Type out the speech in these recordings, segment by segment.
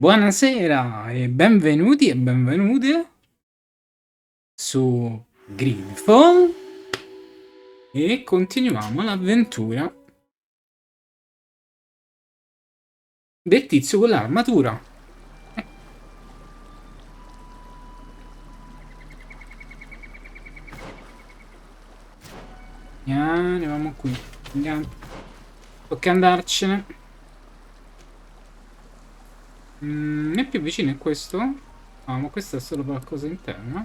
Buonasera e benvenuti e benvenute su GreedFall e continuiamo l'avventura del tizio con l'armatura. Andiamo qui. Andiamo. Tocca andarcene. È più vicino è questo? Ah, ma questo è solo per qualcosa interna.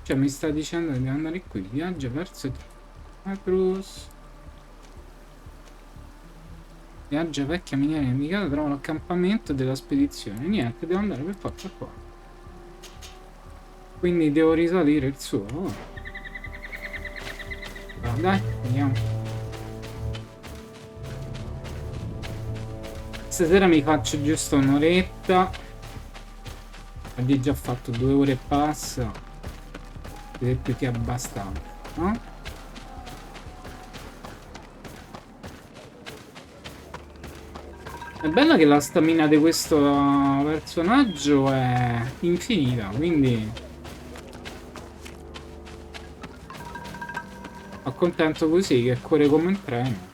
Cioè mi sta dicendo che devo andare qui. Viaggia verso Cruz. Viaggia vecchia miniera indicata, trova l'accampamento della spedizione. Niente, devo andare per forza qua. Quindi devo risalire il suo. Dai, andiamo. Stasera mi faccio giusto un'oretta. Oggi già fatto 2 ore e passa. Ed è più che abbastanza, no? È bella che la stamina di questo personaggio è infinita, quindi sono contento così, che corre come un treno.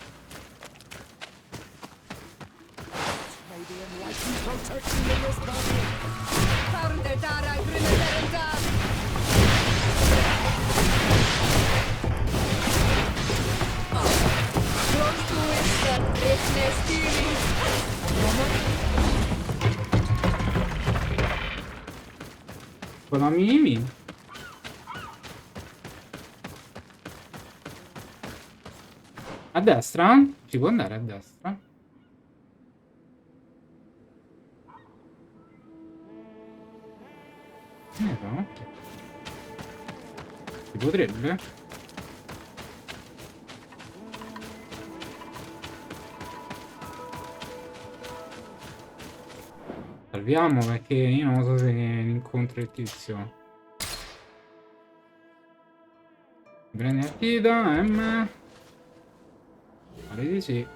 Con la Mimi. A destra? Si può andare a destra? No. Si potrebbe? Salviamo perché io non so se incontro il tizio. Prendi la dita, M. Pare di sì.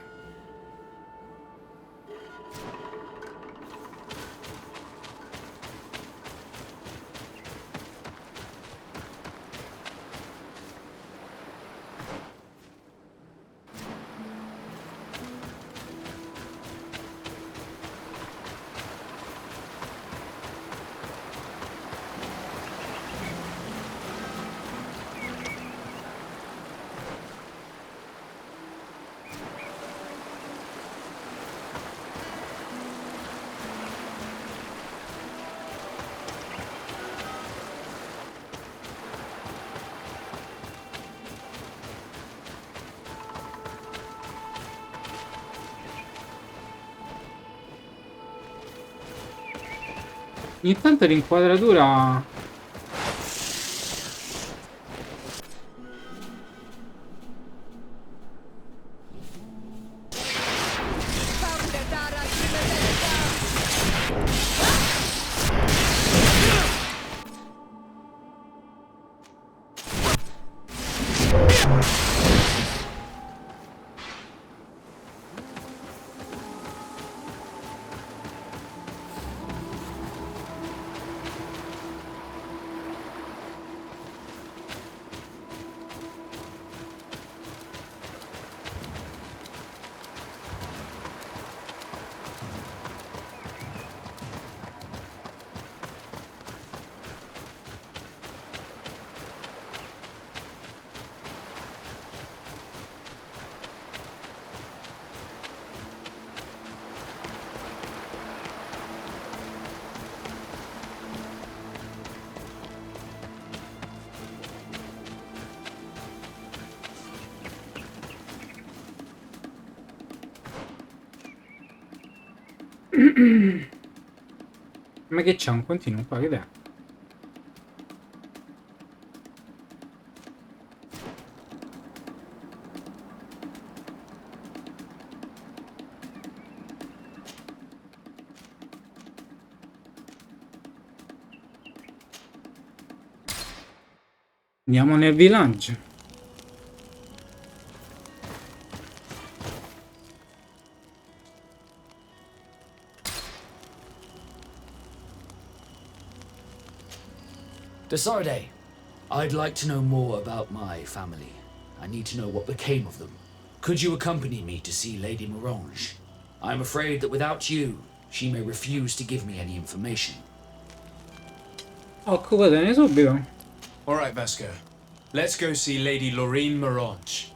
Ogni tanto l'inquadratura ma che c'è un continuo qua, che è? Andiamo nel villaggio. Desarde, I'd like to know more about my family. I need to know what became of them. Could you accompany me to see Lady Morange? I'm afraid that without you, she may refuse to give me any information. Occupatene subito. Alright, Vasco. Let's go see Lady Lorraine Morange.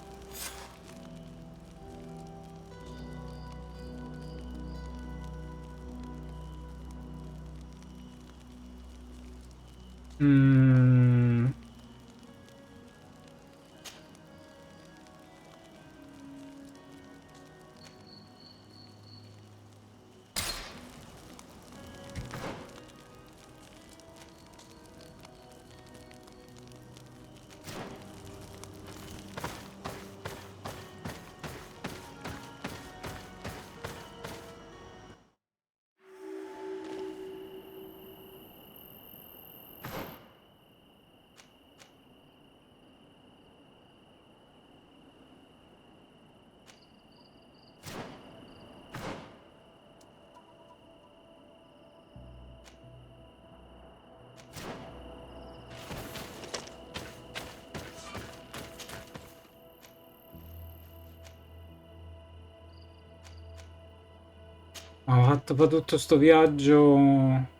Ho fatto poi tutto sto viaggio.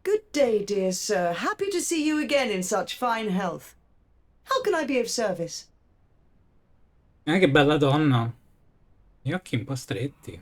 Good day, dear sir. Happy to see you again in such fine health. How can I be of service? Che bella donna. Gli occhi un po' stretti.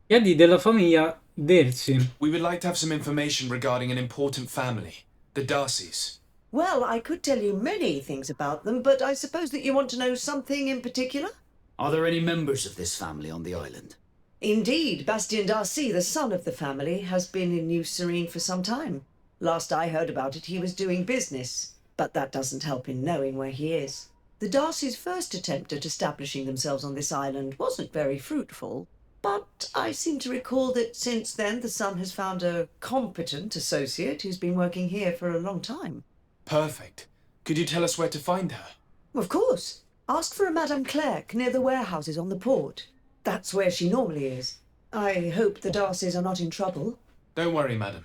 Chiedi della famiglia Dersi. We would like to have some information regarding an important family, the Darcys. Well, I could tell you many things about them, but I suppose that you want to know something in particular? Are there any members of this family on the island? Indeed, Bastien Darcy, the son of the family, has been in New Serene for some time. Last I heard about it, he was doing business, but that doesn't help in knowing where he is. The Darcys' first attempt at establishing themselves on this island wasn't very fruitful, but I seem to recall that since then the son has found a competent associate who's been working here for a long time. Perfect. Could you tell us where to find her? Of course. Ask for a Madame Clerc near the warehouses on the port. That's where she normally is. I hope the Darcys are not in trouble. Don't worry, madam.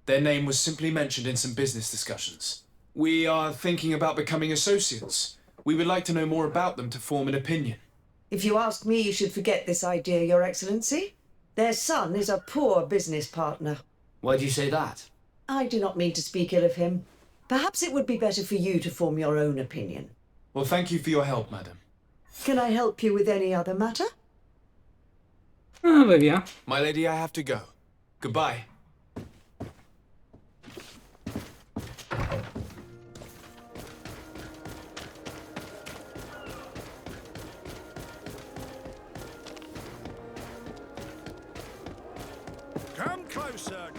Their name was simply mentioned in some business discussions. We are thinking about becoming associates. We would like to know more about them to form an opinion. If you ask me, you should forget this idea, Your Excellency. Their son is a poor business partner. Why do you say that? I do not mean to speak ill of him. Perhaps it would be better for you to form your own opinion. Well, thank you for your help, madam. Can I help you with any other matter? Ah, vai via. My lady, I have to go. Goodbye. Come closer,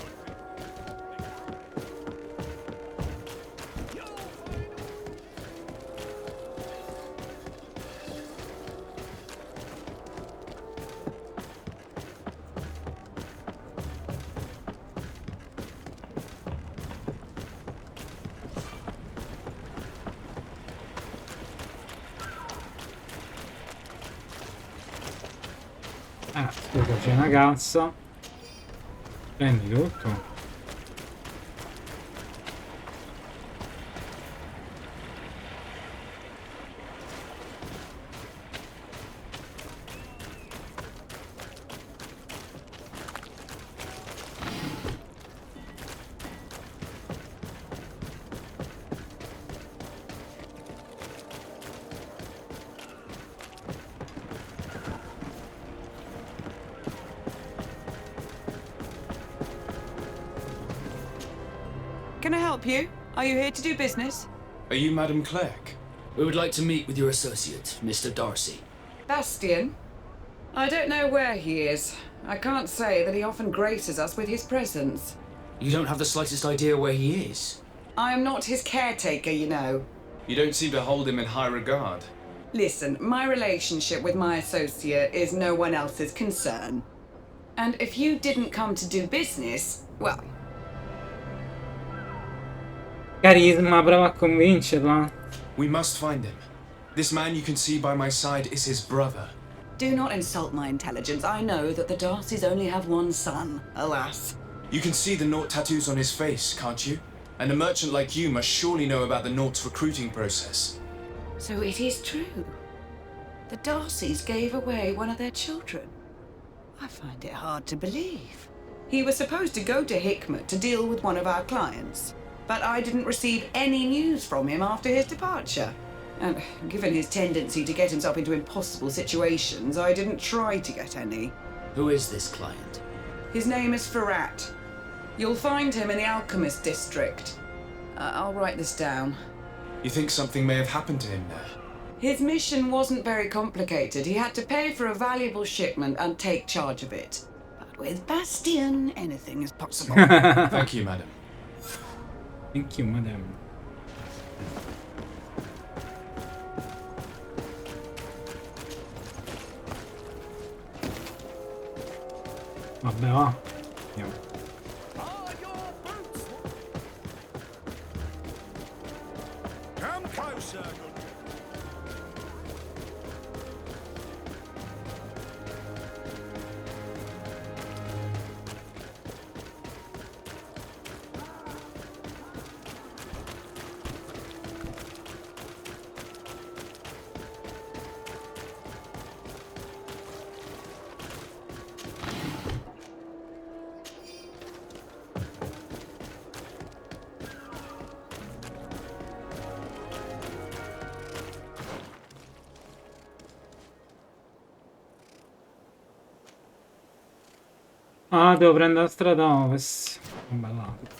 Scusa, c'è una cassa. Prendi tutto. Can I help you? Are you here to do business? Are you Madam Clerc? We would like to meet with your associate, Mr. Darcy. Bastian? I don't know where he is. I can't say that he often graces us with his presence. You don't have the slightest idea where he is? I am not his caretaker, you know. You don't seem to hold him in high regard. Listen, my relationship with my associate is no one else's concern. And if you didn't come to do business, well, Carisma, prova a convincerla. We must find him. This man you can see by my side is his brother. do not insult my intelligence. I know that the Darcys only have one son, alas. You can see the Naught tattoos on his face, can't you? And a merchant like you must surely know about the Naught's recruiting process. So it is true. The Darcys gave away one of their children. I find it hard to believe. He was supposed to go to Hikmet to deal with one of our clients, but I didn't receive any news from him after his departure. And given his tendency to get himself into impossible situations, I didn't try to get any. Who is this client? His name is Ferrat. You'll find him in the Alchemist District. I'll write this down. You think something may have happened to him there? His mission wasn't very complicated. He had to pay for a valuable shipment and take charge of it. But with Bastian, anything is possible. Thank you, madam. Thank you, madam. Vabbè, va. Andiamo. Come closer. Ah, devo prendere la strada ovest. Bella.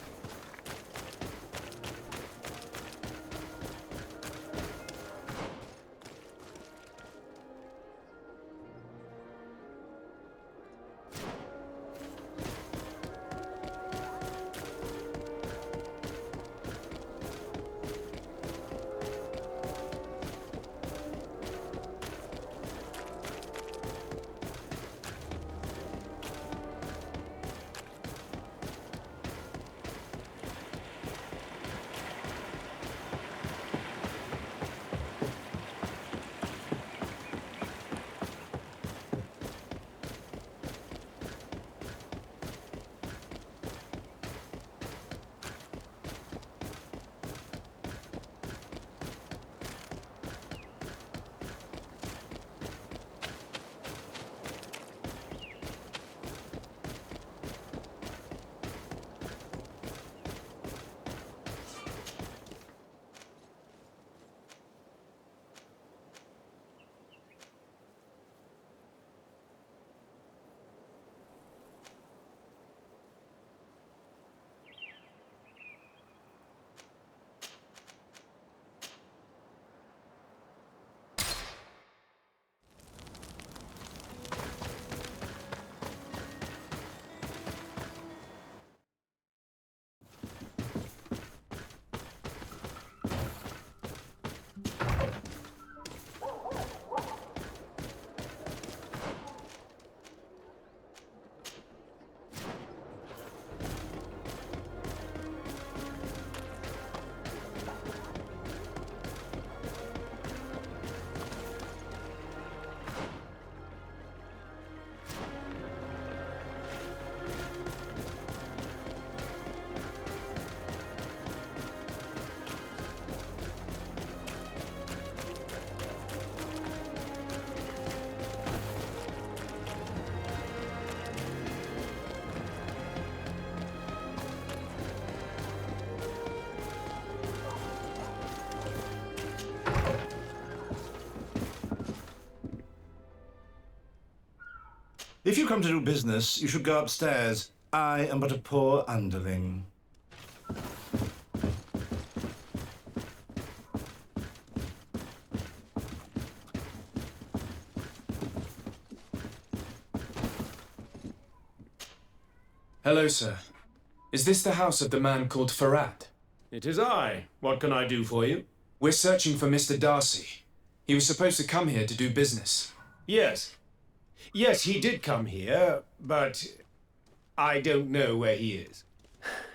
If you come to do business, you should go upstairs. I am but a poor underling. Hello, sir. Is this the house of the man called Farad? It is I. What can I do for you? We're searching for Mr. Darcy. He was supposed to come here to do business. Yes. Yes, he did come here, but I don't know where he is.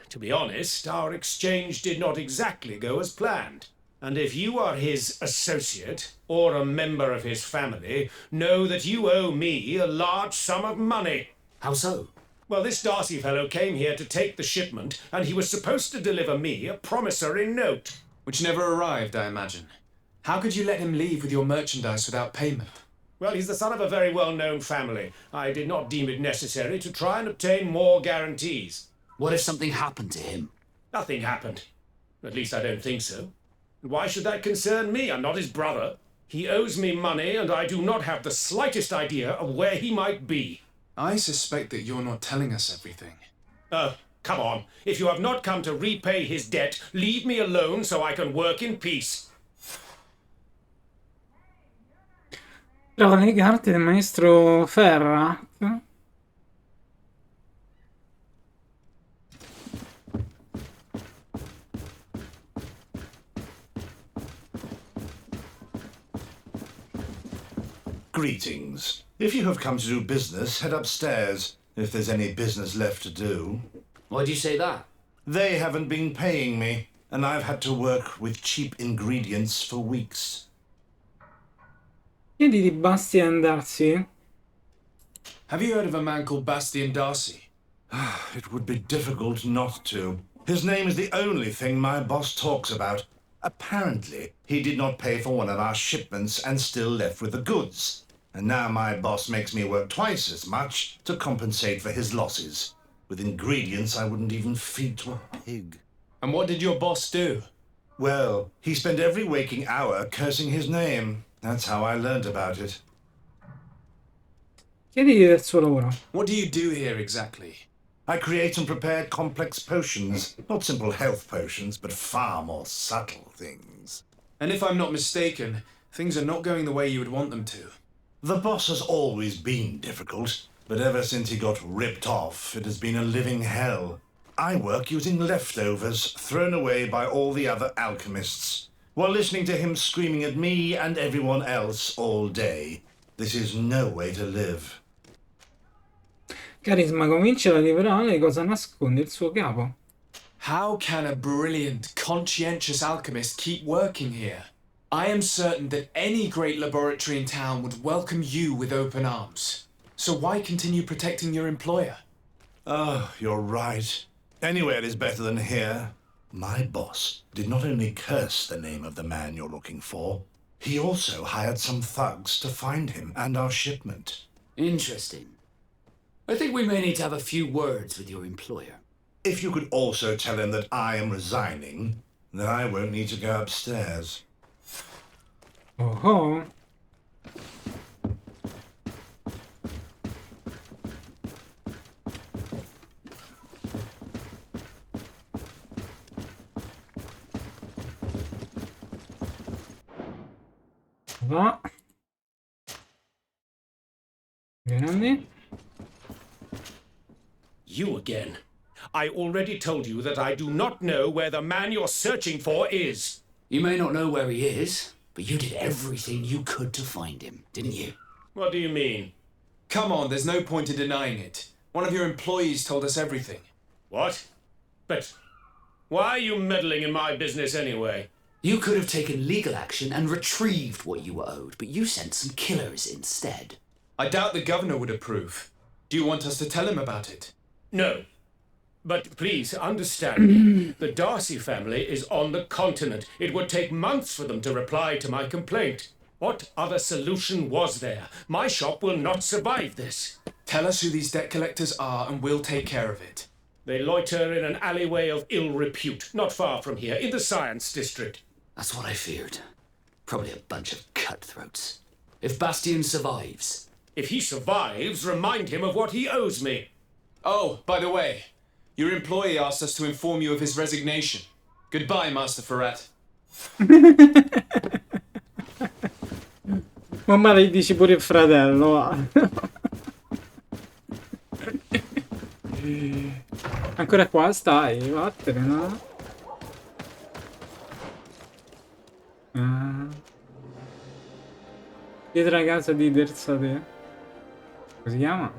To be honest, our exchange did not exactly go as planned. And if you are his associate, or a member of his family, know that you owe me a large sum of money. How so? Well, this Darcy fellow came here to take the shipment, and he was supposed to deliver me a promissory note. Which never arrived, I imagine. How could you let him leave with your merchandise without payment? Well, he's the son of a very well-known family. I did not deem it necessary to try and obtain more guarantees. What if something happened to him? Nothing happened. At least I don't think so. Why should that concern me? I'm not his brother. He owes me money, and I do not have the slightest idea of where he might be. I suspect that you're not telling us everything. Come on. If you have not come to repay his debt, leave me alone so I can work in peace. Trova le carte del maestro Ferrat. Greetings. If you have come to do business, head upstairs, if there's any business left to do. Why do you say that? They haven't been paying me, and I've had to work with cheap ingredients for weeks. Chiedi di Bastian Darcy. Have you heard of a man called Bastian Darcy? It would be difficult not to. His name is the only thing my boss talks about. Apparently, he did not pay for one of our shipments and still left with the goods. And now my boss makes me work twice as much to compensate for his losses. With ingredients I wouldn't even feed to a pig. And what did your boss do? Well, he spent every waking hour cursing his name. That's how I learned about it. Chiedi del suo lavoro. What do you do here exactly? I create and prepare complex potions. Not simple health potions, but far more subtle things. And if I'm not mistaken, things are not going the way you would want them to. The boss has always been difficult, but ever since he got ripped off, it has been a living hell. I work using leftovers thrown away by all the other alchemists, while listening to him screaming at me and everyone else all day. This is no way to live. Carisma convince la liberale cosa nasconde il suo capo. How can a brilliant, conscientious alchemist keep working here? I am certain that any great laboratory in town would welcome you with open arms. So why continue protecting your employer? Oh, you're right. Anywhere is better than here. My boss did not only curse the name of the man you're looking for, he also hired some thugs to find him and our shipment. Interesting. I think we may need to have a few words with your employer. If you could also tell him that I am resigning, then I won't need to go upstairs. Oh. Va. Grandi. You again. I already told you that I do not know where the man you're searching for is. You may not know where he is, but you did everything you could to find him, didn't you? What do you mean? Come on, there's no point in denying it. One of your employees told us everything. What? But why are you meddling in my business anyway? You could have taken legal action and retrieved what you were owed, but you sent some killers instead. I doubt the governor would approve. Do you want us to tell him about it? No. But please understand me. The Darcy family is on the continent. It would take months for them to reply to my complaint. What other solution was there? My shop will not survive this. Tell us who these debt collectors are and we'll take care of it. They loiter in an alleyway of ill repute, not far from here, in the Science District. That's what I feared. Probably a bunch of cutthroats. If Bastian survives... If he survives, remind him of what he owes me. Oh, by the way, your employee asked us to inform you of his resignation. Goodbye, Master Farad. Ma maledici pure il fratello, va. Ancora qua stai, vattene, no? Ah. Dietro la casa di Dersade. Come si chiama?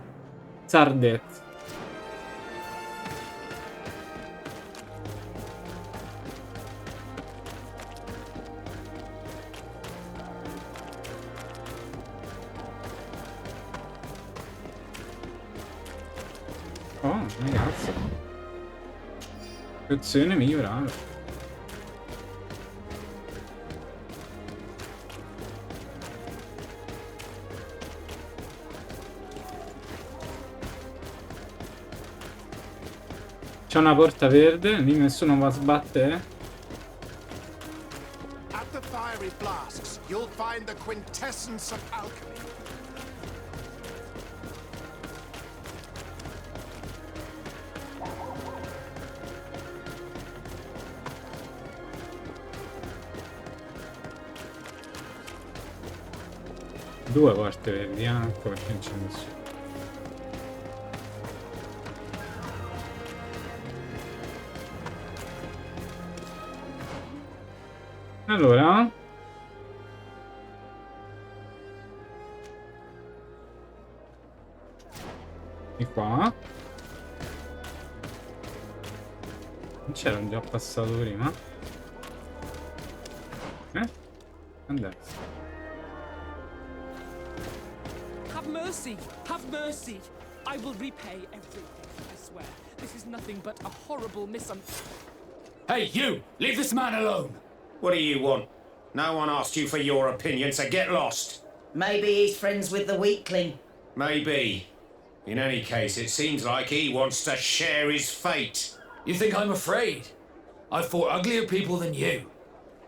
Sardet. Oh, ragazzi. Pozione migliorata. C'è una porta verde, lì nessuno va a sbattere. At the fiery flasks, you'll find the quintessence of alchemy. Due porte verdi, ecco perché non c'è nessuno. Allora, di qua non c'ero già passato prima? Adesso. Have mercy! Have mercy! I will repay everything, I swear. This is nothing but a horrible Hey, you! Leave this man alone! What do you want? No one asked you for your opinion, so get lost. Maybe he's friends with the weakling. Maybe. In any case, it seems like he wants to share his fate. You think I'm afraid? I've fought uglier people than you.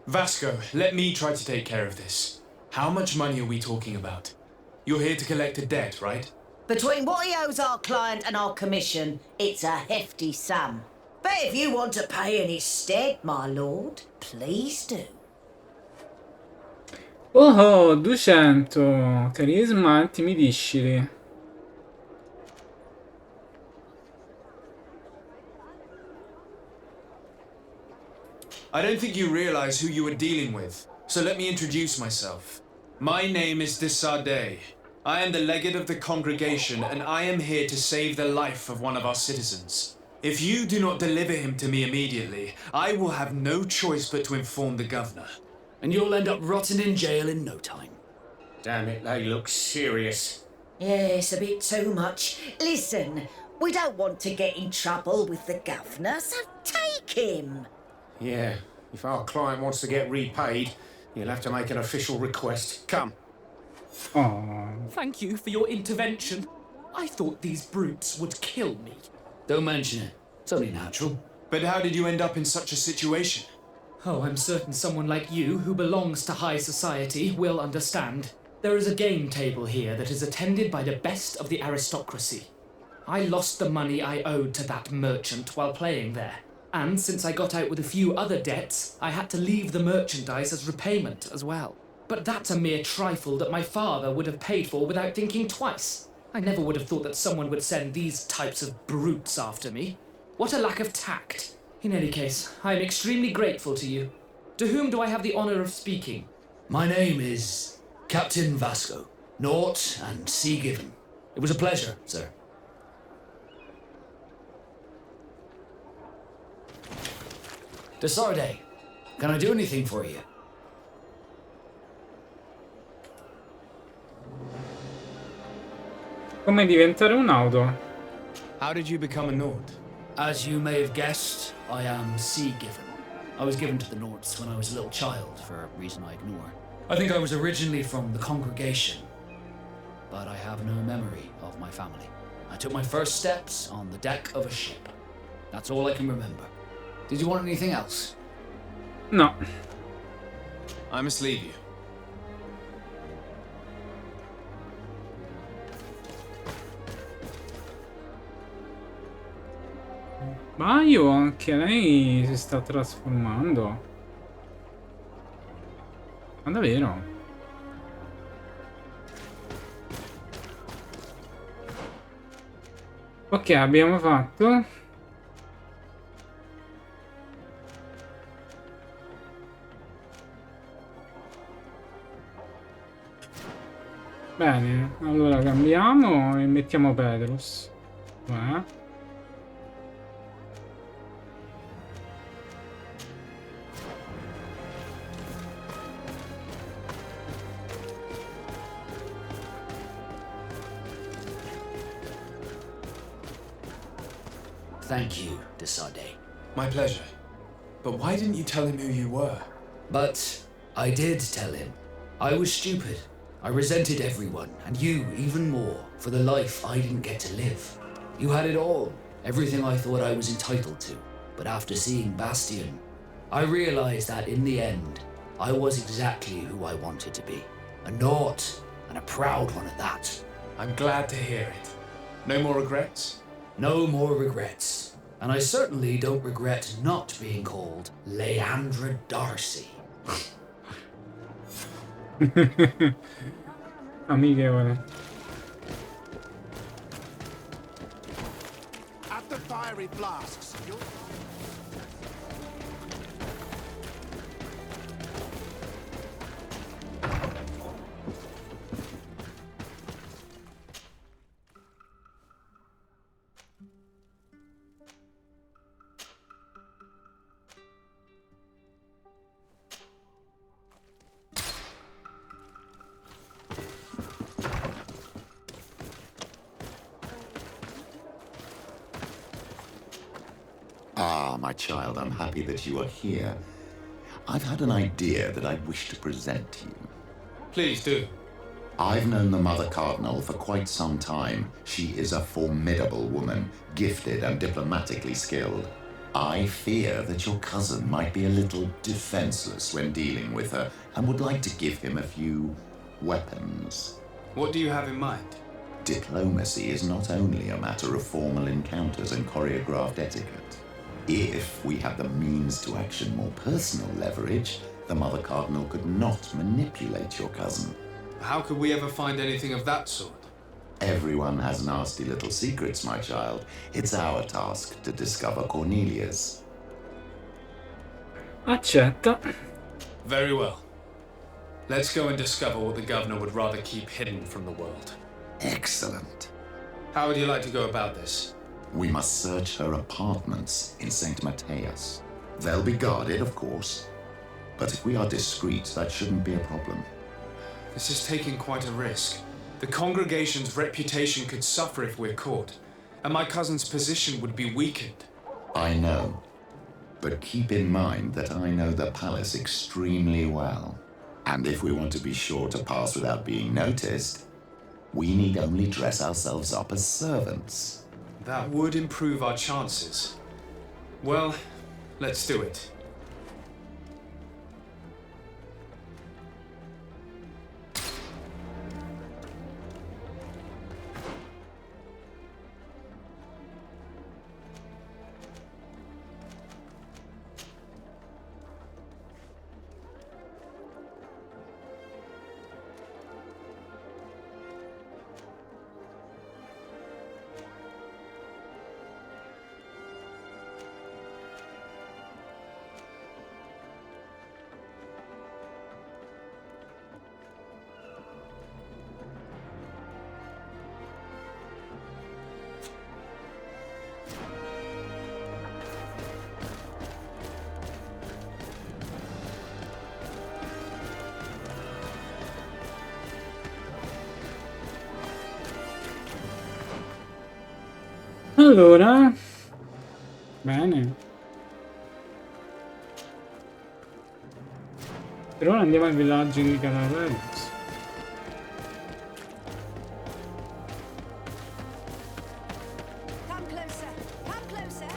Vasco, let me try to take care of this. How much money are we talking about? You're here to collect a debt, right? Between what he owes our client and our commission, it's a hefty sum. But if you want to pay in his stead, my lord, please do. Oh, 200. Carisma intimidiscili. I don't think you realize who you are dealing with, so let me introduce myself. My name is Desade. I am the legate of the congregation, and I am here to save the life of one of our citizens. If you do not deliver him to me immediately, I will have no choice but to inform the governor. And you'll end up rotting in jail in no time. Damn it, they look serious. Yes, a bit too much. Listen, we don't want to get in trouble with the governor, so take him. Yeah, if our client wants to get repaid, you'll have to make an official request. Come. Oh. Thank you for your intervention. I thought these brutes would kill me. Don't mention it. It's only natural. But how did you end up in such a situation? Oh, I'm certain someone like you, who belongs to high society, will understand. There is a game table here that is attended by the best of the aristocracy. I lost the money I owed to that merchant while playing there. And since I got out with a few other debts, I had to leave the merchandise as repayment as well. But that's a mere trifle that my father would have paid for without thinking twice. I never would have thought that someone would send these types of brutes after me. What a lack of tact. In any case, I am extremely grateful to you. To whom do I have the honor of speaking? My name is Captain Vasco. Naught and Sea Given. It was a pleasure, sir. Desarde, can I do anything for you? Come diventare un'auto? How did you become a Nord? As you may have guessed, I am Sea Given. I was given to the Nords when I was a little child, for a reason I ignore. I think I was originally from the congregation, but I have no memory of my family. I took my first steps on the deck of a ship. That's all I can remember. Did you want anything else? No. I must leave you. Ma io anche lei si sta trasformando. Ma davvero? Ok, abbiamo fatto Bene, allora cambiamo e mettiamo Petrus. Qua. Thank you, Desade. My pleasure. But why didn't you tell him who you were? But I did tell him. I was stupid. I resented everyone, and you even more, for the life I didn't get to live. You had it all, everything I thought I was entitled to. But after seeing Bastion, I realized that in the end, I was exactly who I wanted to be. A Naut, and a proud one at that. I'm glad to hear it. No more regrets? No more regrets. And I certainly don't regret not being called Leandra Darcy. Amichevole. At the fiery flasks, you'll... Ah, my child, I'm happy that you are here. I've had an idea that I wish to present to you. Please do. I've known the Mother Cardinal for quite some time. She is a formidable woman, gifted and diplomatically skilled. I fear that your cousin might be a little defenseless when dealing with her and would like to give him a few weapons. What do you have in mind? Diplomacy is not only a matter of formal encounters and choreographed etiquette. If we had the means to action more personal leverage, the Mother Cardinal could not manipulate your cousin. How could we ever find anything of that sort? Everyone has nasty little secrets, my child. It's our task to discover Cornelius. Accetta. Very well. Let's go and discover what the governor would rather keep hidden from the world. Excellent. How would you like to go about this? We must search her apartments in St. Matthias. They'll be guarded, of course. But if we are discreet, that shouldn't be a problem. This is taking quite a risk. The congregation's reputation could suffer if we're caught, and my cousin's position would be weakened. I know. But keep in mind that I know the palace extremely well. And if we want to be sure to pass without being noticed, we need only dress ourselves up as servants. That would improve our chances. Well, let's do it. Allora, bene. Per ora andiamo al villaggio di Calaveras. Come closer. Come closer.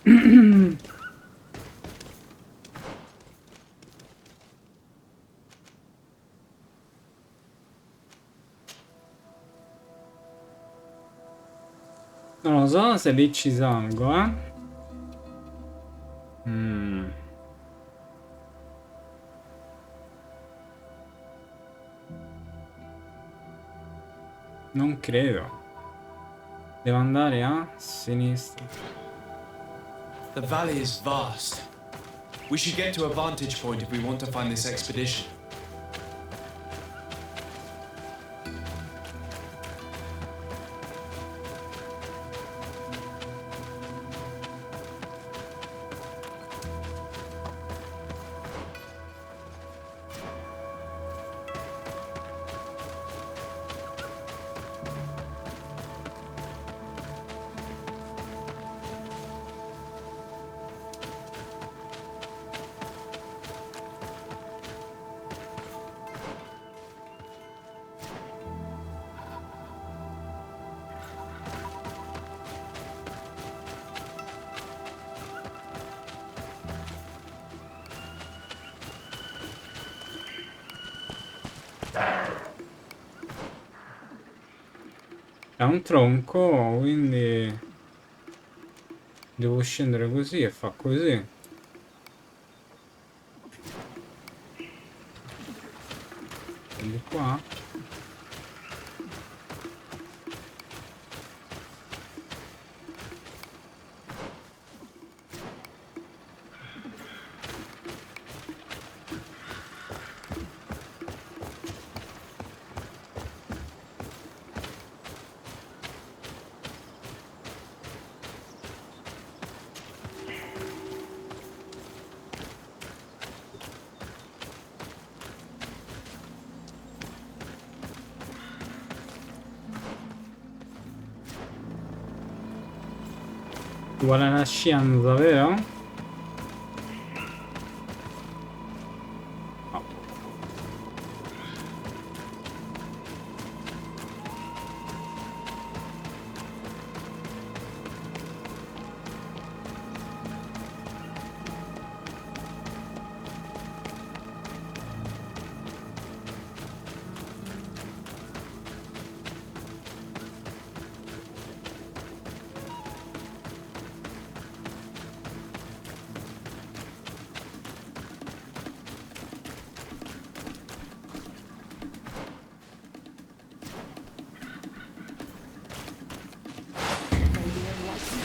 Non lo so se lì ci salgo, Non credo. Devo andare a sinistra. The valley is vast. We should get to a vantage point if we want to find this expedition. È un tronco, quindi devo scendere così e fa così. Quindi qua. Vuole una scienza, vero? No.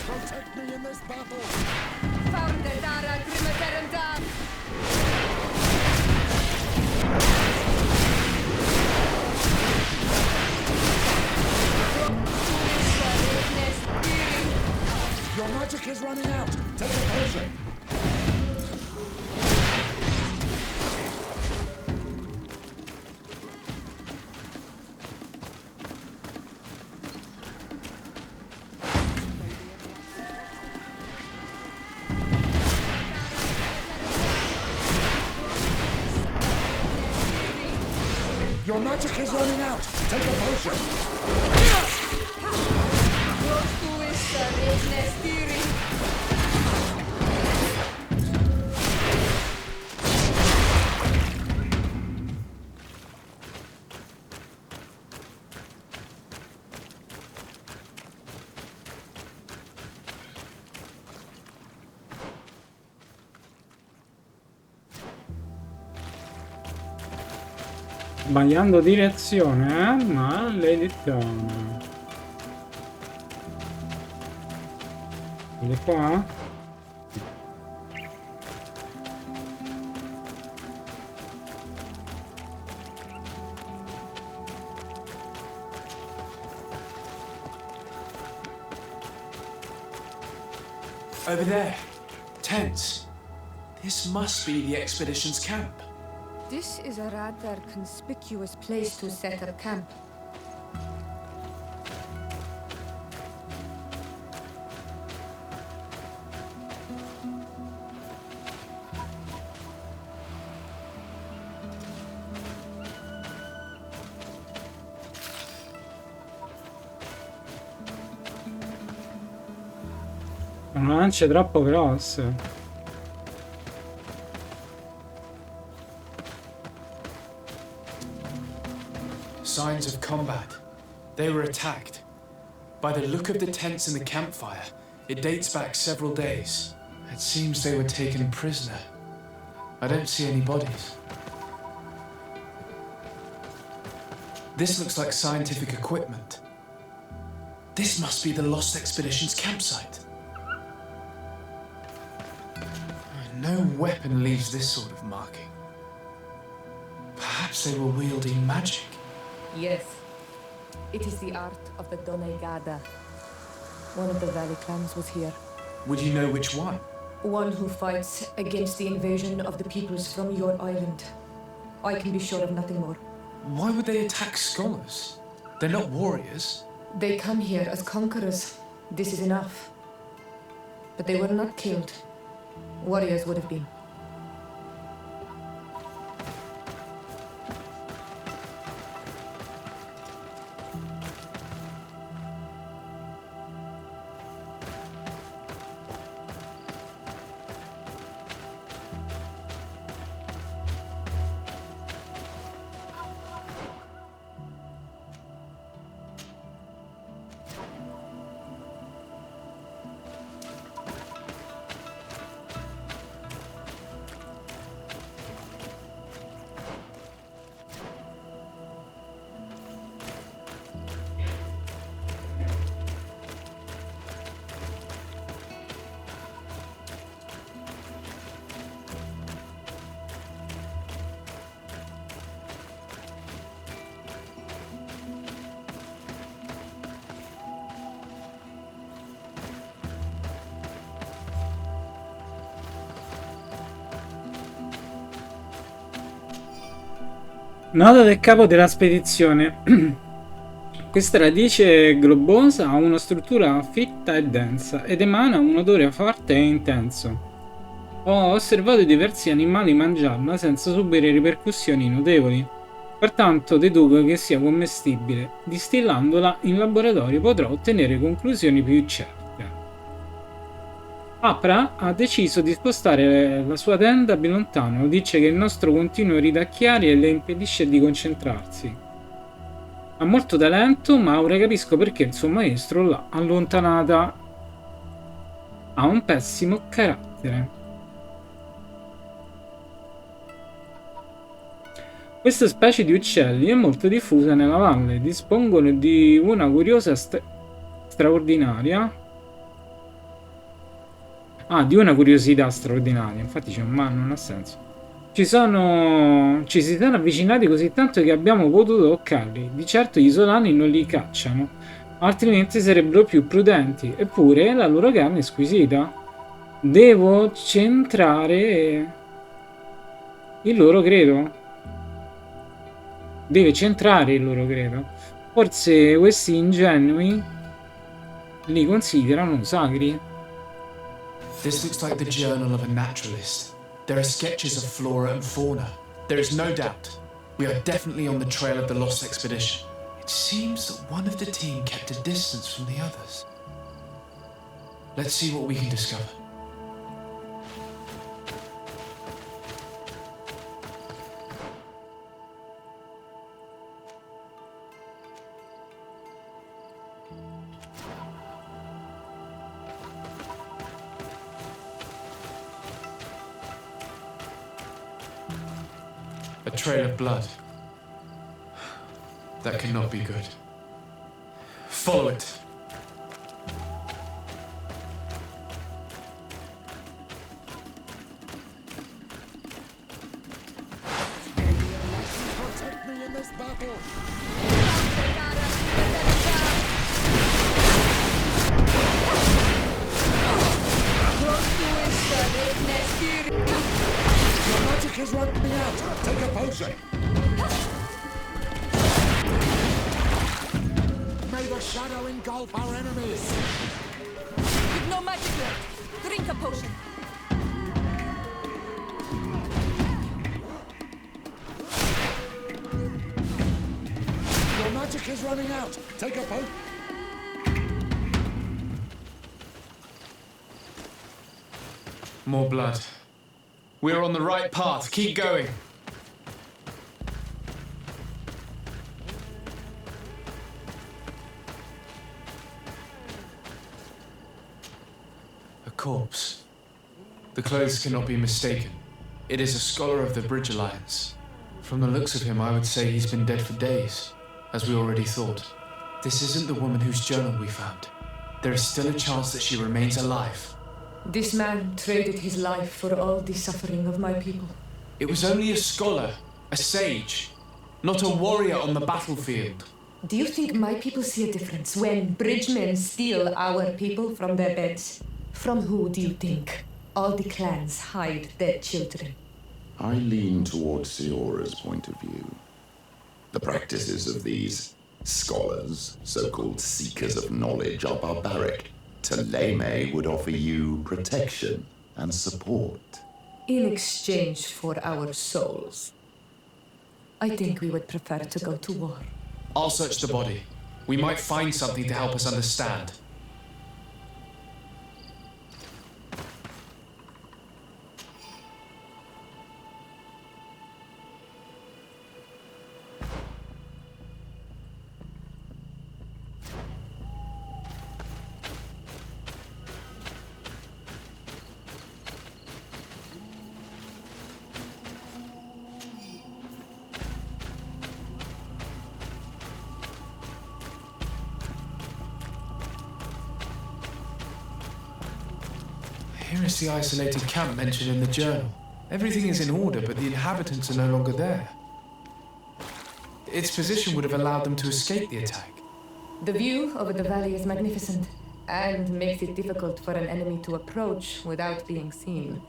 Protect me in this battle. Found the Dara Grimaterendam. Your magic is running out. Take a potion. Your magic is running out. Take a potion. Sbagliando direzione, maledizione. Di qua? Over there. Tents. This must be the expedition's camp. This is a rather conspicuous place to set up camp. Sono lance troppo grosse. Signs of combat. They were attacked. By the look of the tents and the campfire, it dates back several days. It seems they were taken prisoner. I don't see any bodies. This looks like scientific equipment. This must be the Lost Expedition's campsite. No weapon leaves this sort of marking. Perhaps they were wielding magic. Yes. It is the art of the Donegada. One of the valley clans was here. Would you know which one? One who fights against the invasion of the peoples from your island. I can be sure of nothing more. Why would they attack scholars? They're not warriors. They come here as conquerors. This is enough. But they were not killed. Warriors would have been. Nota del capo della spedizione. Questa radice globosa ha una struttura fitta e densa ed emana un odore forte e intenso. Ho osservato diversi animali mangiarla senza subire ripercussioni notevoli. Pertanto deduco che sia commestibile. Distillandola in laboratorio potrò ottenere conclusioni più certe. Apra ha deciso di spostare la sua tenda più lontano. Dice che il nostro continuo ridacchiare le impedisce di concentrarsi. Ha molto talento, ma ora capisco perché il suo maestro l'ha allontanata. Ha un pessimo carattere. Questa specie di uccelli è molto diffusa nella valle. Dispongono di una curiosa straordinaria. Di una curiosità straordinaria. Infatti c'è un ma, non ha senso. Ci si sono avvicinati così tanto che abbiamo potuto toccarli. Di certo gli isolani non li cacciano, altrimenti sarebbero più prudenti. Eppure la loro carne è squisita. Devo centrare il loro credo. Deve centrare il loro credo. Forse questi ingenui li considerano sacri. This looks like the journal of a naturalist. There are sketches of flora and fauna. There is no doubt. We are definitely on the trail of the Lost Expedition. It seems that one of the team kept a distance from the others. Let's see what we can discover. A trail of blood. That cannot be good. Follow it. Protect me in this battle. Your magic has wiped me out. Take a potion. May the shadow engulf our enemies. With no magic left, drink a potion. Your magic is running out. Take a potion. More blood. We're on the right path. Keep going. A corpse. The clothes cannot be mistaken. It is a scholar of the Bridge Alliance. From the looks of him, I would say he's been dead for days, as we already thought. This isn't the woman whose journal we found. There is still a chance that she remains alive. This man traded his life for all the suffering of my people. It was only a scholar, a sage, not a warrior on the battlefield. Do you think my people see a difference when bridgemen steal our people from their beds? From who do you think all the clans hide their children? I lean towards Siora's point of view. The practices of these scholars, so-called seekers of knowledge, are barbaric. Teleme would offer you protection and support. In exchange for our souls. I think we would prefer to go to war. I'll search the body. We might find something to help us understand. Here is the isolated camp mentioned in the journal. Everything is in order, but the inhabitants are no longer there. Its position would have allowed them to escape the attack. The view over the valley is magnificent, and makes it difficult for an enemy to approach without being seen.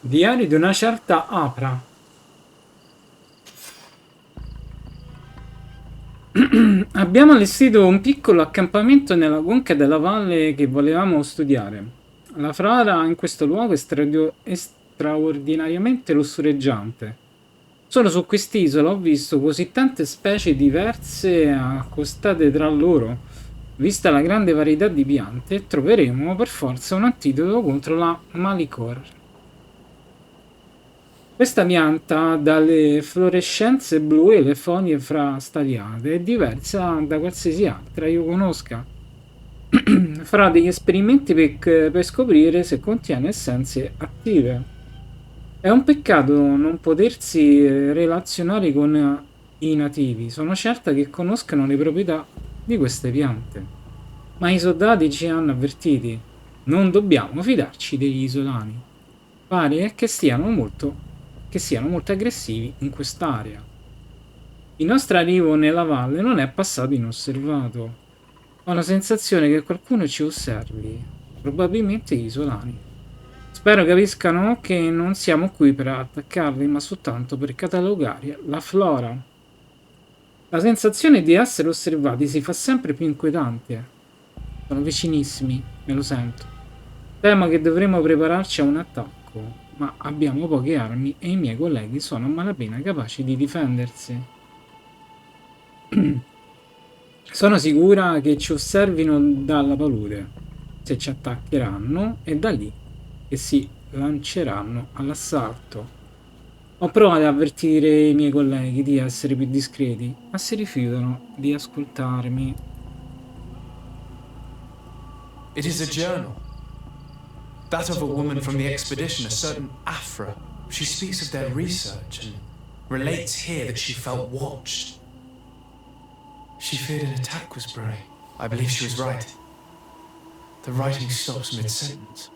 Diario di una certa Apra. Abbiamo allestito un piccolo accampamento nella conca della valle che volevamo studiare. La flora in questo luogo è straordinariamente lussureggiante. Solo su quest'isola ho visto così tante specie diverse accostate tra loro. Vista la grande varietà di piante, troveremo per forza un antidoto contro la Malicor. Questa pianta, dalle fluorescenze blu e le foglie frastagliate, è diversa da qualsiasi altra io conosca. Farò degli esperimenti per scoprire se contiene essenze attive. È un peccato non potersi relazionare con i nativi. Sono certa che conoscano le proprietà di queste piante. Ma i soldati ci hanno avvertiti. Non dobbiamo fidarci degli isolani. Pare che siano molto aggressivi in quest'area. Il nostro arrivo nella valle non è passato inosservato. Ho la sensazione che qualcuno ci osservi, probabilmente gli isolani. Spero capiscano che non siamo qui per attaccarli, ma soltanto per catalogare la flora. La sensazione di essere osservati si fa sempre più inquietante. Sono vicinissimi, me lo sento. Temo che dovremo prepararci a un attacco. Ma abbiamo poche armi e i miei colleghi sono a malapena capaci di difendersi. Sono sicura che ci osservino dalla palude, se ci attaccheranno, e da lì che si lanceranno all'assalto. Ho provato ad avvertire i miei colleghi di essere più discreti, ma si rifiutano di ascoltarmi. It is a journal. That of a woman from the expedition, a certain Afra. She speaks of their research and relates here that she felt watched. She feared an attack was brewing. I believe she was right. The writing stops mid-sentence.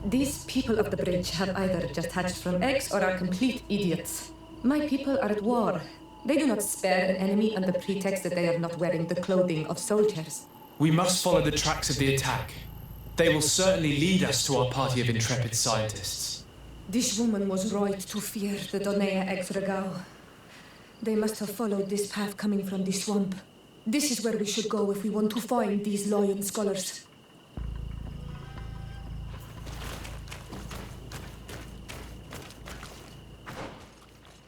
These people of the bridge have either just hatched from eggs or are complete idiots. My people are at war. They do not spare an enemy on the pretext that they are not wearing the clothing of soldiers. We must follow the tracks of the attack. They will certainly lead us to our party of intrepid scientists. This woman was right to fear the Donea ex-regao. They must have followed this path coming from the swamp. This is where we should go if we want to find these lion scholars.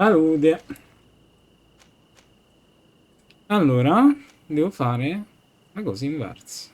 palude. Allora, devo fare la cosa inversa.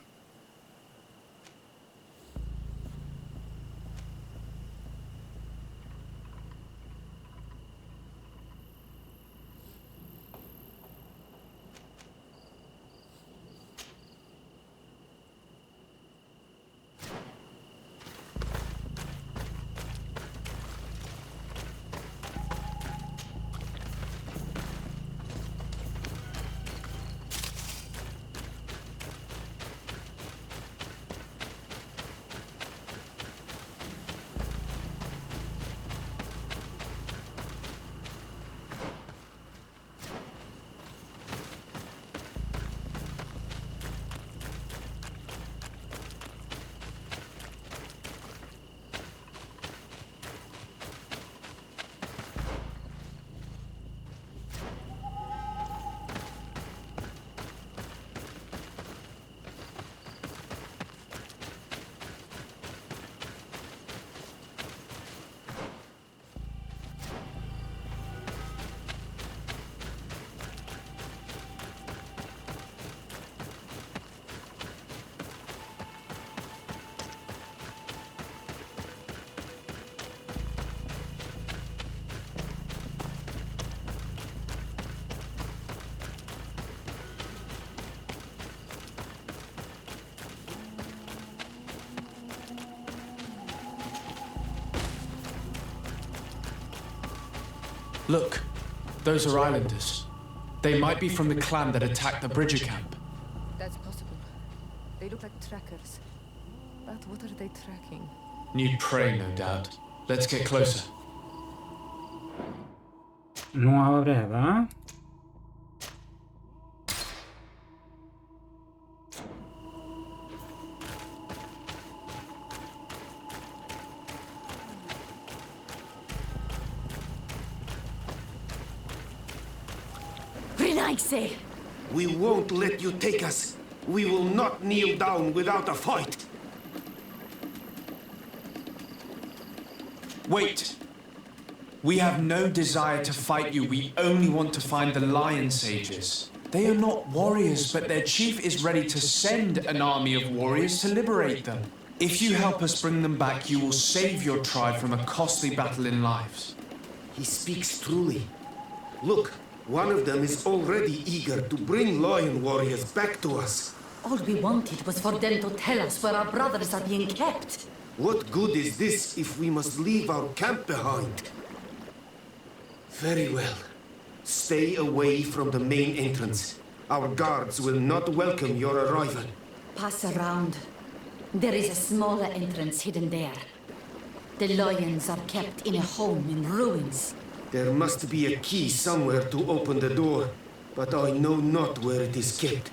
Look, those are islanders. They might be from the clan that attacked the Bridger camp. That's possible. They look like trackers. But what are they tracking? New prey, no doubt. Let's get closer. Nuova preda, eh? We won't let you take us. We will not kneel down without a fight. Wait. We have no desire to fight you. We only want to find the Lion Sages. They are not warriors, but their chief is ready to send an army of warriors to liberate them. If you help us bring them back, you will save your tribe from a costly battle in lives. He speaks truly. Look. One of them is already eager to bring lion warriors back to us. All we wanted was for them to tell us where our brothers are being kept. What good is this if we must leave our camp behind? Very well. Stay away from the main entrance. Our guards will not welcome your arrival. Pass around. There is a smaller entrance hidden there. The lions are kept in a home in ruins. There must be a key somewhere to open the door, but I know not where it is kept.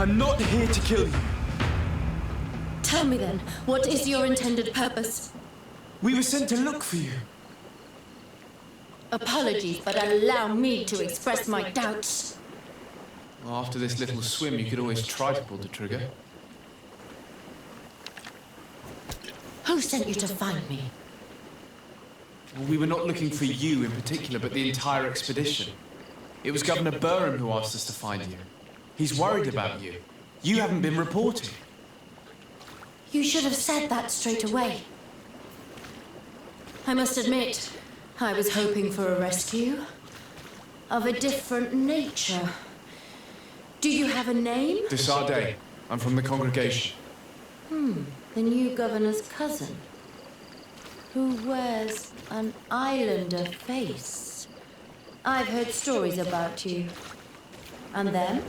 I'm not here to kill you. Tell me then, what is your intended purpose? We were sent to look for you. Apologies, but allow me to express my doubts. Well, after this little swim, you could always try to pull the trigger. Who sent you to find me? Well, we were not looking for you in particular, but the entire expedition. It was Governor Burham who asked us to find you. He's worried about you. You haven't been reporting. You should have said that straight away. I must admit, I was hoping for a rescue of a different nature. Do you have a name? Desade. I'm from the congregation. The new governor's cousin, who wears an islander face. I've heard stories about you. And them?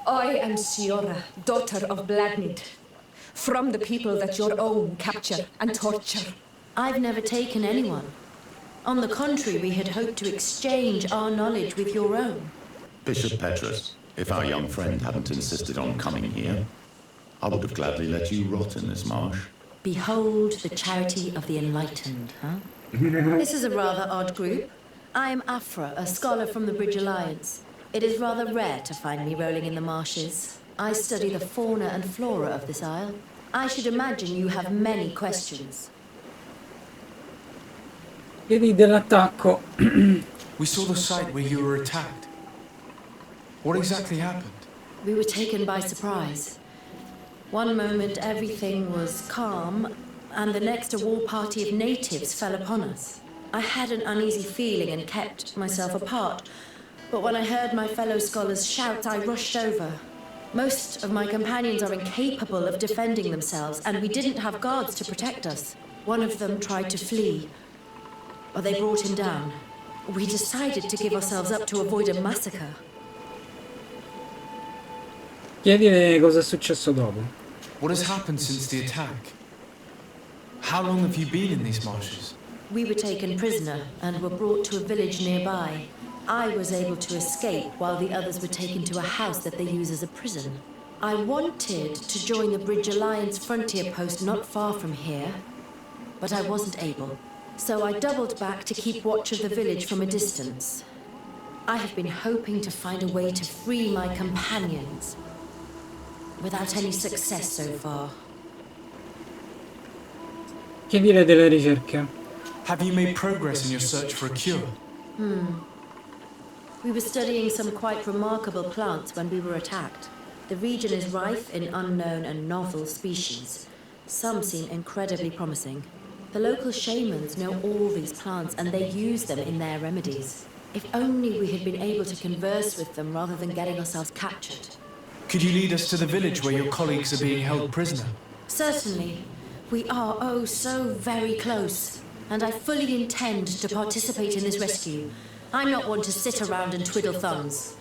I am Siora, daughter of Blacknid, from the people that your own capture and torture. I've never taken anyone. On the contrary, we had hoped to exchange our knowledge with your own. Bishop Petrus, if our young friend hadn't insisted on coming here, I would have gladly let you rot in this marsh. Behold the charity of the enlightened, huh? This is a rather odd group. I'm Afra, a scholar from the Bridge Alliance. It is rather rare to find me rolling in the marshes. I study the fauna and flora of this isle. I should imagine you have many questions. Chiedi dell'attacco. We saw the site where you were attacked. What exactly happened? We were taken by surprise. One moment everything was calm, and the next a war party of natives fell upon us. I had an uneasy feeling and kept myself apart, but when I heard my fellow scholars shout, I rushed over. Most of my companions are incapable of defending themselves, and we didn't have guards to protect us. One of them tried to flee, but they brought him down. We decided to give ourselves up to avoid a massacre. Chiedi cosa è successo dopo. What has happened since the attack? How long have you been in these marshes? We were taken prisoner and were brought to a village nearby. I was able to escape while the others were taken to a house that they use as a prison. I wanted to join the Bridge Alliance frontier post not far from here, but I wasn't able. So I doubled back to keep watch of the village from a distance. I have been hoping to find a way to free my companions, without any success so far. Chiedile delle ricerche. Have you made progress in your search for a cure? We were studying some quite remarkable plants when we were attacked. The region is rife in unknown and novel species. Some seem incredibly promising. The local shamans know all these plants and they use them in their remedies. If only we had been able to converse with them rather than getting ourselves captured. Could you lead us to the village where your colleagues are being held prisoner? Certainly. We are, oh, so very close. And I fully intend to participate in this rescue. I'm not one to sit around and twiddle thumbs.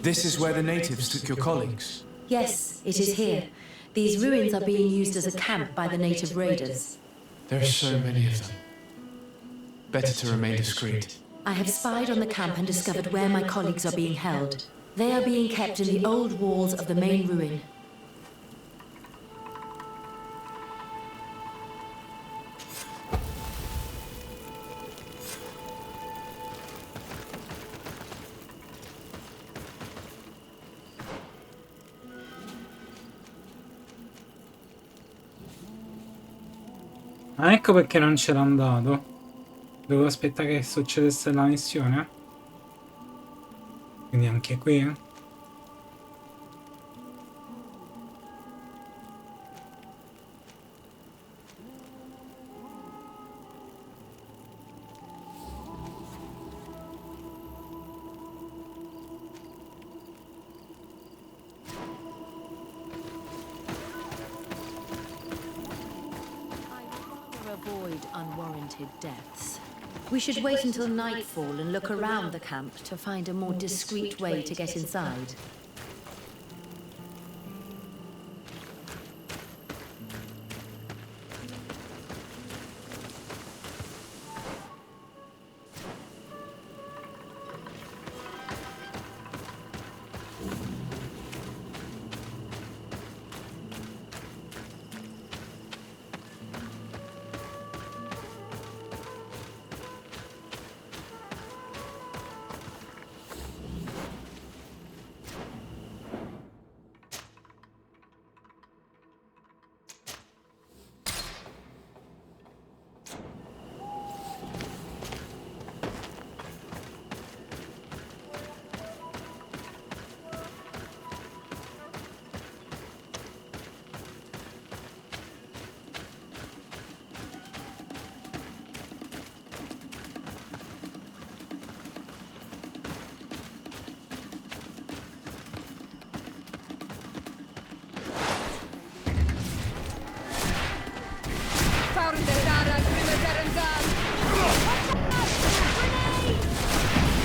This is where the natives took your colleagues? Yes, it is here. These ruins are being used as a camp by the native raiders. There are so many of them. Better to remain discreet. I have spied on the camp and discovered where my colleagues are being held. They are being kept in the old walls of the main ruin. Ah, ecco perché non c'era andato. Dovevo aspettare che succedesse la missione. Quindi anche qui, Avoid unwarranted deaths. We should wait until nightfall and look around the camp to find a more discreet way to get inside.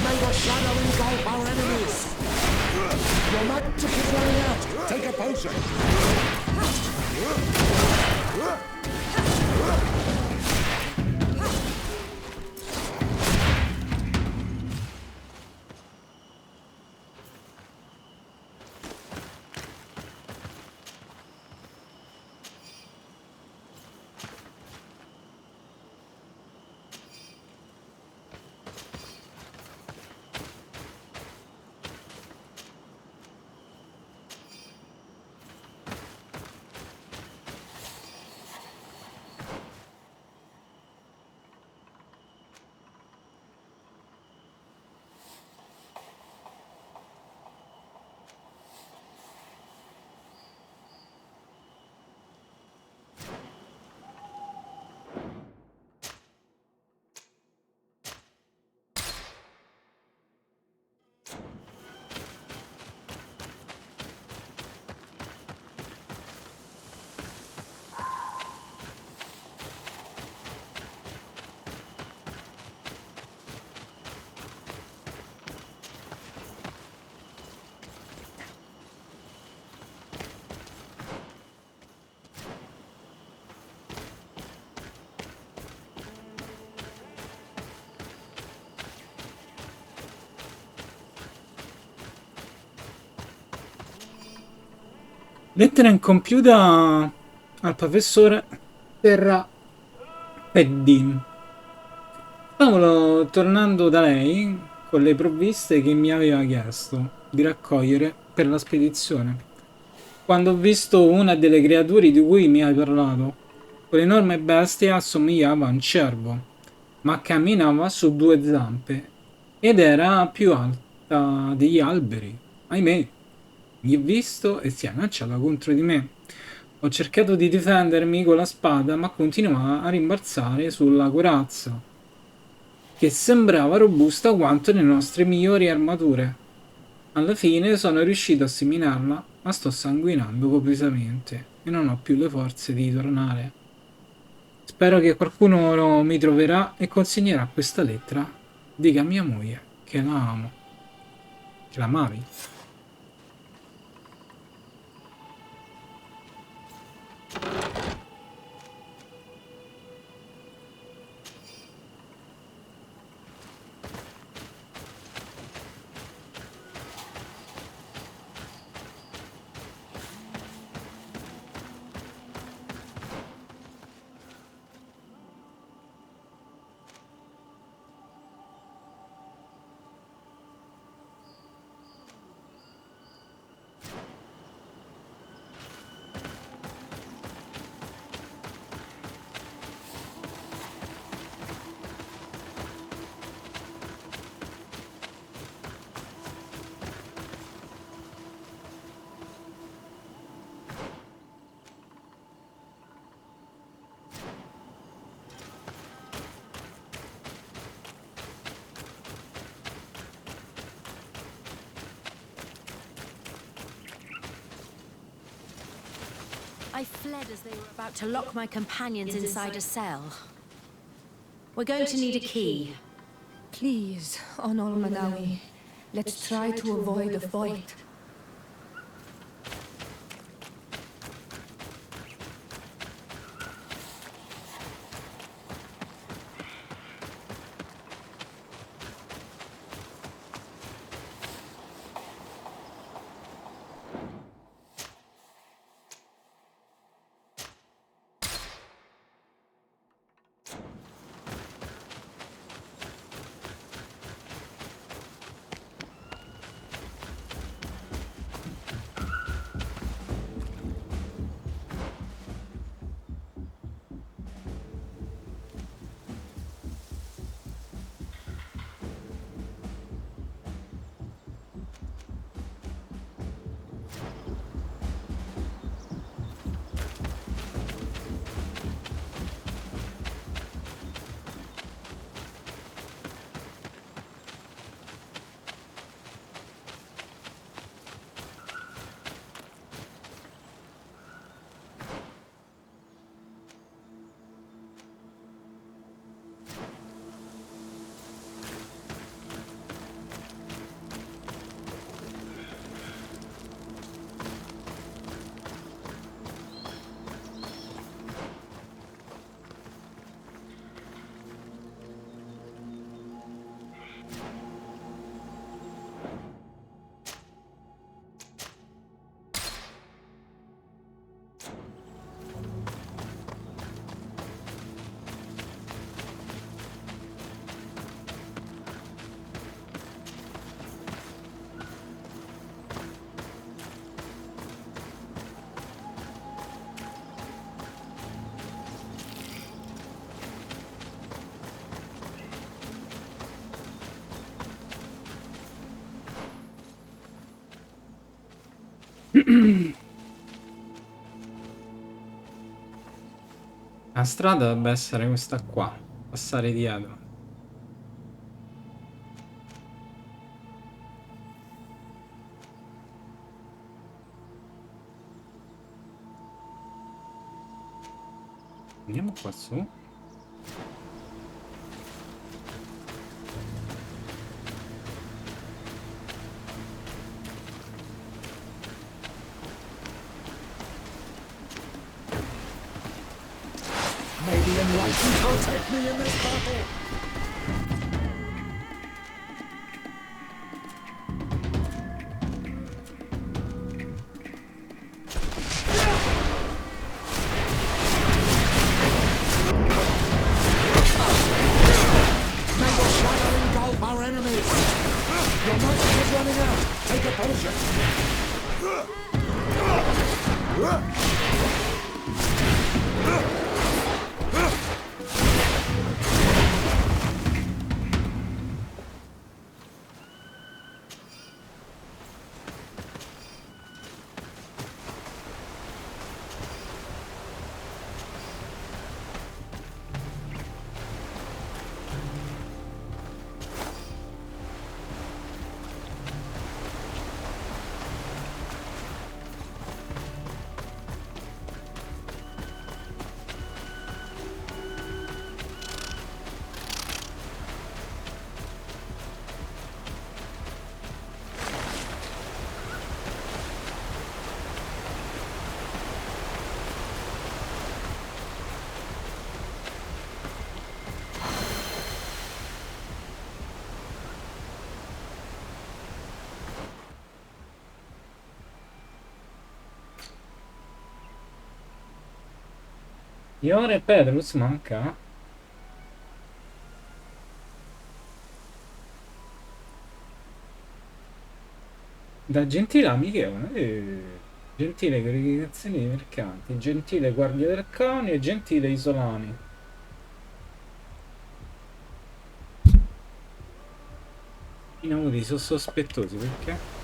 May the shadow engulf our enemies! Your magic is running out! Take a potion! lettera incompiuta al professore Terra Peddin. Stavo tornando da lei con le provviste che mi aveva chiesto di raccogliere per la spedizione, quando ho visto una delle creature di cui mi hai parlato. Quell'enorme bestia assomigliava a un cervo, ma camminava su due zampe ed era più alta degli alberi. Ahimè, mi ha visto e si è lanciata contro di me. Ho cercato di difendermi con la spada, ma continuava a rimbalzare sulla corazza, che sembrava robusta quanto le nostre migliori armature. Alla fine sono riuscito a seminarla, ma sto sanguinando copiosamente e non ho più le forze di tornare. Spero che qualcuno mi troverà e consegnerà questa lettera. Dica a mia moglie che la amo. Che l'amavi. I fled as they were about to lock my companions inside a cell. We're going to need a key. Please, Honor Manawi, let's try to avoid a fight. La strada dovrebbe essere questa qua. Passare dietro. Andiamo qua su. May the enlightened protect me in this battle! May the shadow engulf our enemies! Your magic is running out! Take a potion! Iore Pedrus manca. Da gentile amichevole. Gentile congregazione dei mercanti. Gentile guardia del cane e gentile isolani. I Nauti sono sospettosi perché?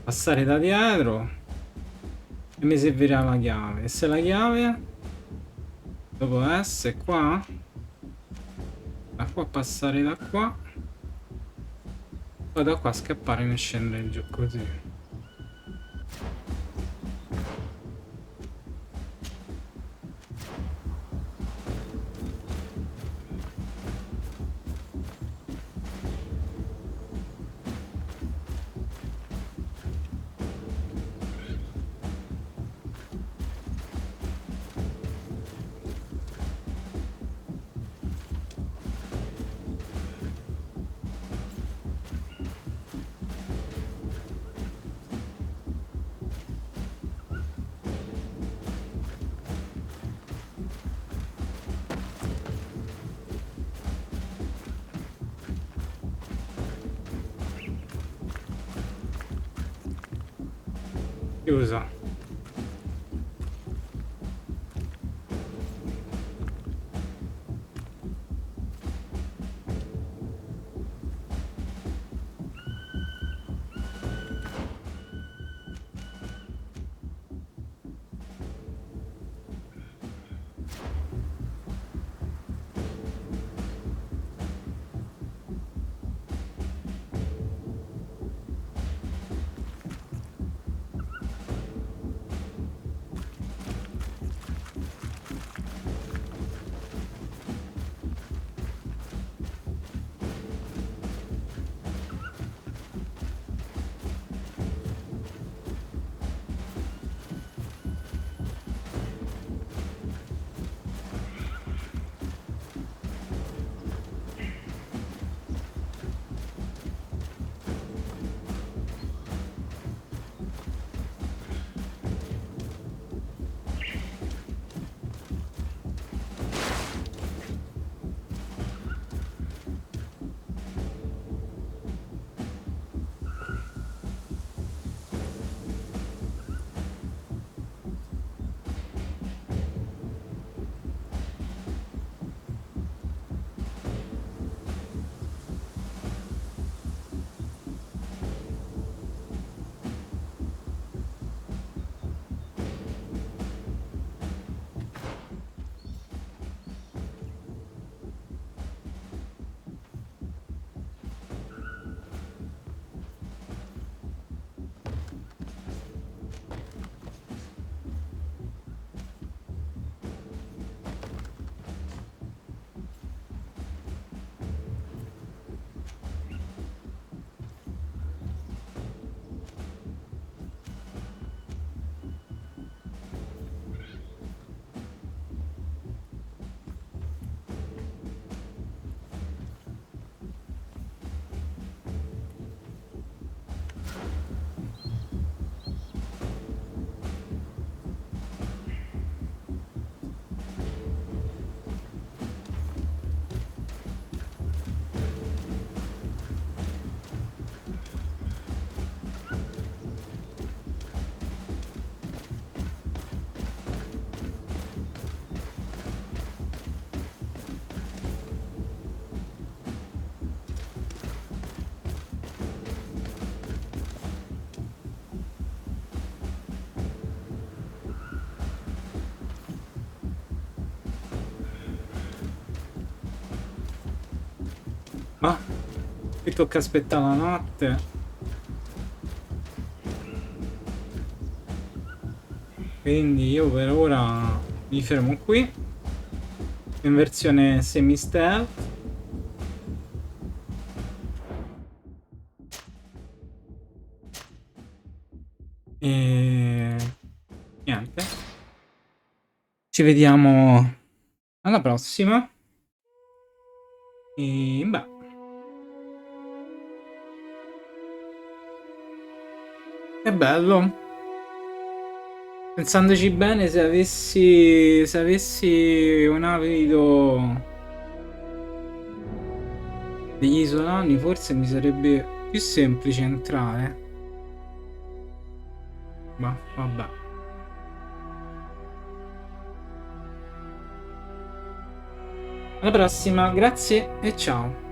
Passare da dietro. E mi servirà la chiave. E se la chiave dopo S è qua? Da qua passare da qua. Poi da qua scappare e scendere giù così. Chiusa. Ah, qui tocca aspettare la notte. Quindi io per ora mi fermo qui. In versione semi-stealth. E niente. Ci vediamo alla prossima. E beh. Che bello. Pensandoci bene, se avessi un abito degli isolani, forse mi sarebbe più semplice entrare. Ma vabbè. Alla prossima, grazie e ciao.